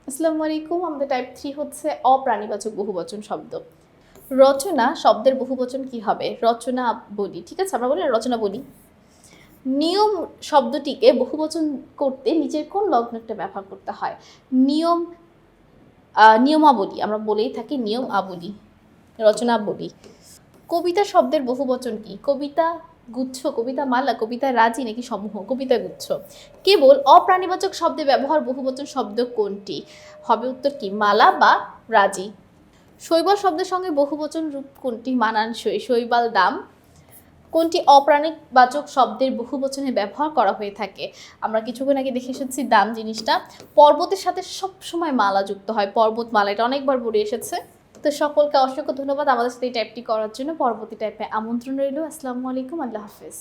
আসসালামু আলাইকুম। আমাদের টাইপ 3 হচ্ছে অপ্রাণীবাচক বহুবচন শব্দ। রচনা শব্দের বহুবচন কি হবে? রচনা বলি, ঠিক আছে? আমরা বলি রচনা বলি। নিয়ম শব্দটিকে বহুবচন করতে নিচের কোন লগ্নটা ব্যবহার করতে হয়? নিয়ম, নিয়মাবলী আমরা বলেই থাকি নিয়মাবলী, রচনাবলী। কবিতা শব্দের বহুবচন কি? কবিতা গুচ্ছ, কবিতা মালা, কবিতা রাজি নাকি সমূহ? কবিতা গুচ্ছ। কেবল অপ্রাণীবাচক শব্দে ব্যবহার বহুবচন শব্দ কোনটি? হবে উত্তর কি? মালা বা রাজি। শৈবাল শব্দের সঙ্গে বহুবচন রূপ কোনটি মানানসই? শৈবাল দাম। কোনটি অপ্রাণীবাচক শব্দের বহুবচনে ব্যবহার করা হয়ে থাকে? আমরা কিছুক্ষণ আগে দেখে এসেছি দাম জিনিসটা। পর্বতের সাথে সবসময় মালা যুক্ত হয়, পর্বতমালা, এটা অনেকবার পড়ে এসেছে। তো সকলকে অসংখ্য ধন্যবাদ আমাদের সাথে এই টাইপটি করার জন্য। পরবর্তী টাইপে আমন্ত্রণ রইল। আসসালামু আলাইকুম, আল্লাহ হাফেজ।